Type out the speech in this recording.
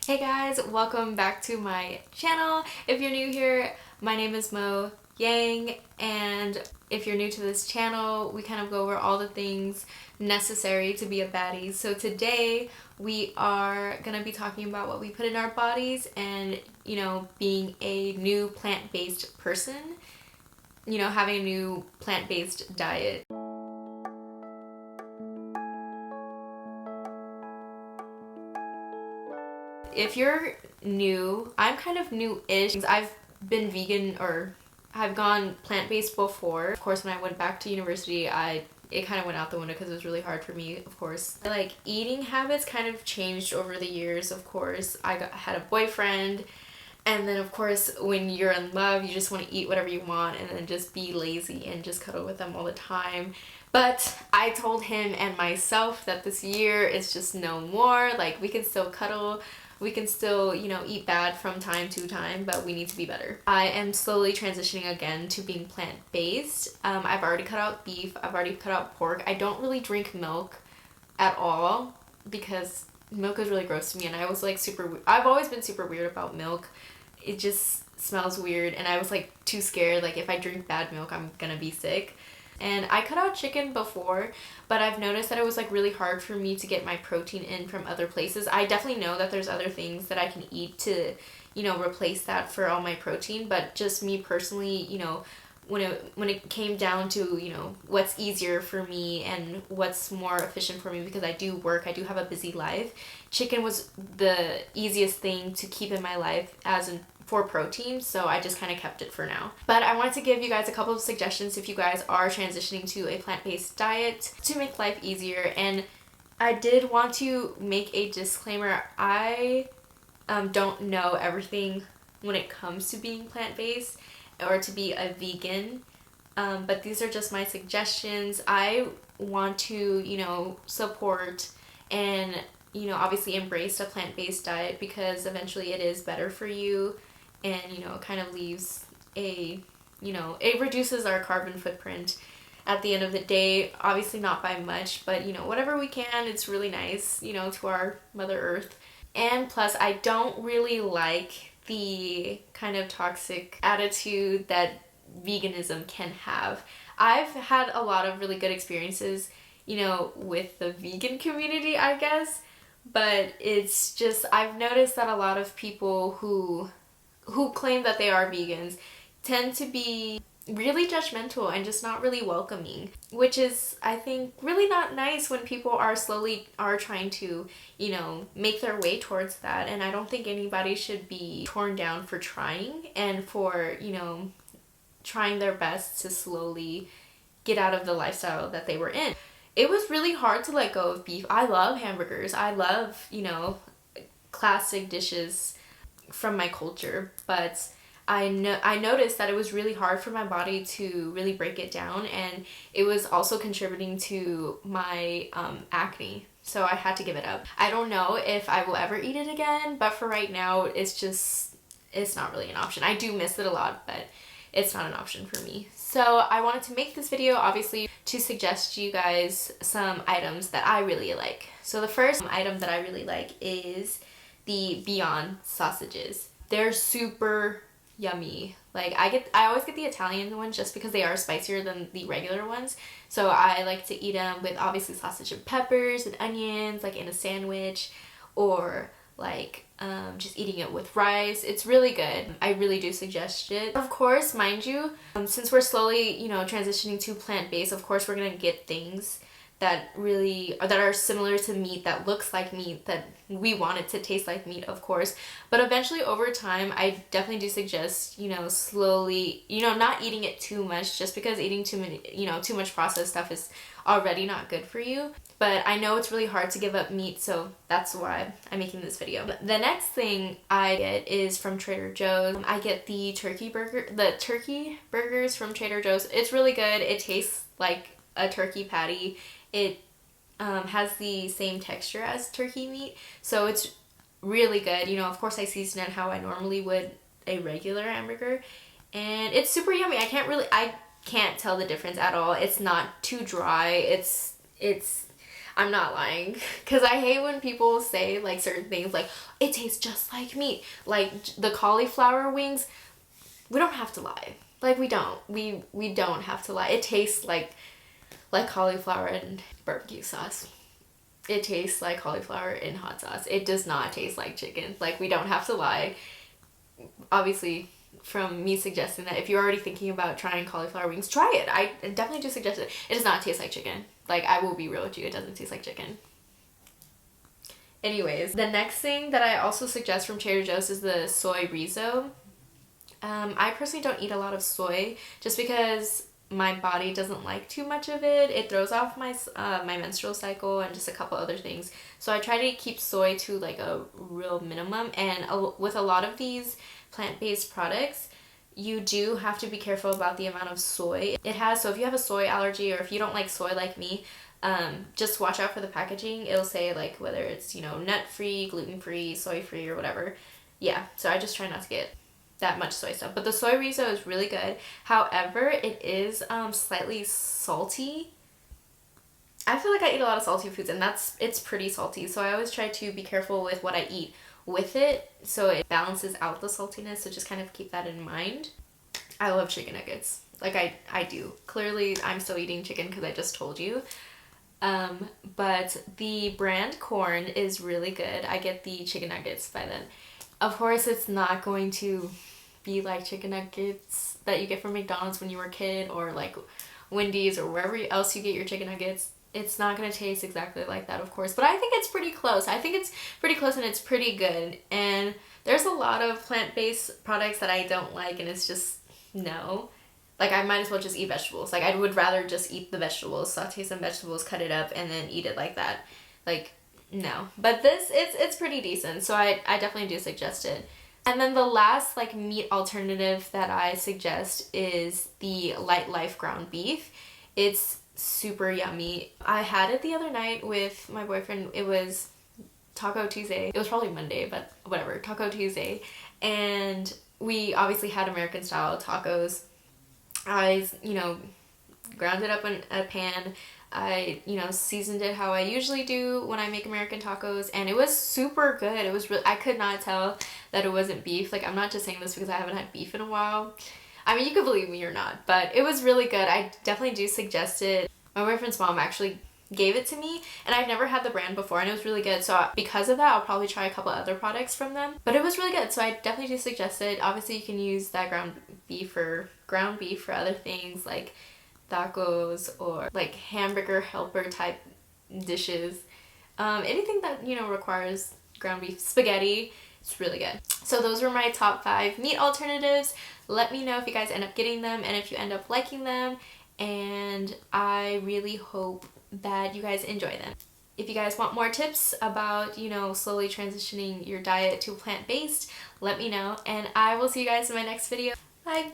Hey guys, welcome back to my channel. If you're new here, my name is Mo Yang, and if you're new to this channel, we kind of go over all the things necessary to be a baddie. So today we are gonna be talking about what we put in our bodies and, being a new plant-based person, having a new plant-based diet. If you're new, I'm kind of new-ish. I've been vegan or I've gone plant-based before. Of course, when I went back to university, it kind of went out the window because it was really hard for me, of course. Like, eating habits kind of changed over the years, of course. I had a boyfriend, and then, of course, when you're in love, you just want to eat whatever you want and then just be lazy and just cuddle with them all the time. But I told him and myself that this year is just no more. Like, we can still cuddle. We can still, eat bad from time to time, but we need to be better. I am slowly transitioning again to being plant-based. I've already cut out beef. I've already cut out pork. I don't really drink milk at all because milk is really gross to me, and I was like I've always been super weird about milk. It just smells weird, and I was like too scared, like if I drink bad milk I'm gonna be sick. And I cut out chicken before, but I've noticed that it was like really hard for me to get my protein in from other places. I definitely know that there's other things that I can eat to, replace that for all my protein, but just me personally, when it came down to, what's easier for me and what's more efficient for me, because I do work, I do have a busy life, chicken was the easiest thing to keep in my life for protein, so I just kind of kept it for now. But I wanted to give you guys a couple of suggestions if you guys are transitioning to a plant-based diet to make life easier. And I did want to make a disclaimer. I don't know everything when it comes to being plant-based or to be a vegan, but these are just my suggestions. I want to, support and, obviously embrace a plant-based diet because eventually it is better for you. And, kind of leaves it reduces our carbon footprint at the end of the day. Obviously not by much, but, whatever we can, it's really nice, to our Mother Earth. And plus, I don't really like the kind of toxic attitude that veganism can have. I've had a lot of really good experiences, with the vegan community, I guess, but it's just, I've noticed that a lot of people who claim that they are vegans tend to be really judgmental and just not really welcoming, which is, I think, really not nice when people are trying to, make their way towards that. And I don't think anybody should be torn down for trying and for, trying their best to slowly get out of the lifestyle that they were in. It was really hard to let go of beef. I love hamburgers. I love, classic dishes from my culture, but I noticed that it was really hard for my body to really break it down, and it was also contributing to my acne, so I had to give it up. I don't know if I will ever eat it again, but for right now it's not really an option. I do miss it a lot, but it's not an option for me. So I wanted to make this video obviously to suggest you guys some items that I really like. So the first item that I really like is the Beyond sausages. They're super yummy. Like, I always get the Italian ones just because they are spicier than the regular ones. So I like to eat them with obviously sausage and peppers and onions, like in a sandwich, or like just eating it with rice. It's really good. I really do suggest it. Of course, mind you, since we're slowly, transitioning to plant-based, of course we're gonna get things that are similar to meat, that looks like meat, that we want it to taste like meat, of course. But eventually over time, I definitely do suggest, slowly, not eating it too much, just because eating too much processed stuff is already not good for you. But I know it's really hard to give up meat, so that's why I'm making this video. The next thing I get is from Trader Joe's. I get the turkey burgers from Trader Joe's. It's really good. It tastes like a turkey patty. It has the same texture as turkey meat, so it's really good. Of course I season it how I normally would a regular hamburger, and it's super yummy. I can't tell the difference at all. It's not too dry. I'm not lying. Because I hate when people say like certain things like, it tastes just like meat. Like the cauliflower wings, we don't have to lie. Like we don't. We don't have to lie. It tastes like cauliflower and barbecue sauce. It tastes like cauliflower in hot sauce. It does not taste like chicken. Like we don't have to lie. Obviously, from me suggesting that if you're already thinking about trying cauliflower wings, try it. I definitely do suggest it. It does not taste like chicken. Like, I will be real with you, it doesn't taste like chicken. Anyways, the next thing that I also suggest from Trader Joe's is the soy riso. I personally don't eat a lot of soy just because my body doesn't like too much of it. It throws off my my menstrual cycle and just a couple other things. So I try to keep soy to like a real minimum, and with a lot of these plant-based products, you do have to be careful about the amount of soy it has. So if you have a soy allergy or if you don't like soy like me, just watch out for the packaging. It'll say like whether it's, you know, nut-free, gluten-free, soy-free, or whatever. Yeah, so I just try not to get that much soy stuff. But the soy riso is really good. However, it is slightly salty. I feel like I eat a lot of salty foods, and it's pretty salty. So I always try to be careful with what I eat with it so it balances out the saltiness. So just kind of keep that in mind. I love chicken nuggets. Like I do. Clearly, I'm still eating chicken because I just told you. But the brand corn is really good. I get the chicken nuggets by then. Of course, it's not going to be like chicken nuggets that you get from McDonald's when you were a kid, or like Wendy's or wherever else you get your chicken nuggets. It's not going to taste exactly like that, of course, but I think it's pretty close. I think it's pretty close and it's pretty good. And there's a lot of plant-based products that I don't like, and it's just no. Like, I might as well just eat vegetables. Like, I would rather just eat the vegetables, saute some vegetables, cut it up, and then eat it like that. Like, no. But this, it's pretty decent, so I definitely do suggest it. And then the last, like, meat alternative that I suggest is the Light Life ground beef. It's super yummy. I had it the other night with my boyfriend. It was Taco Tuesday. It was probably Monday, but whatever. Taco Tuesday. And we obviously had American style tacos. I, you know, ground it up in a pan. I, you know, seasoned it how I usually do when I make American tacos, and it was super good. It was really, I could not tell that it wasn't beef. Like, I'm not just saying this because I haven't had beef in a while. I mean, you could believe me or not, but it was really good. I definitely do suggest it. My boyfriend's mom actually gave it to me, and I've never had the brand before, and it was really good. So because of that, I'll probably try a couple other products from them. But it was really good, so I definitely do suggest it. Obviously, you can use that ground beef for other things like tacos or like hamburger helper type dishes. Anything that, you know, requires ground beef. Spaghetti. It's really good. So those were my top 5 meat alternatives. Let me know if you guys end up getting them and if you end up liking them. And I really hope that you guys enjoy them. If you guys want more tips about, you know, slowly transitioning your diet to plant-based, let me know. And I will see you guys in my next video. Bye!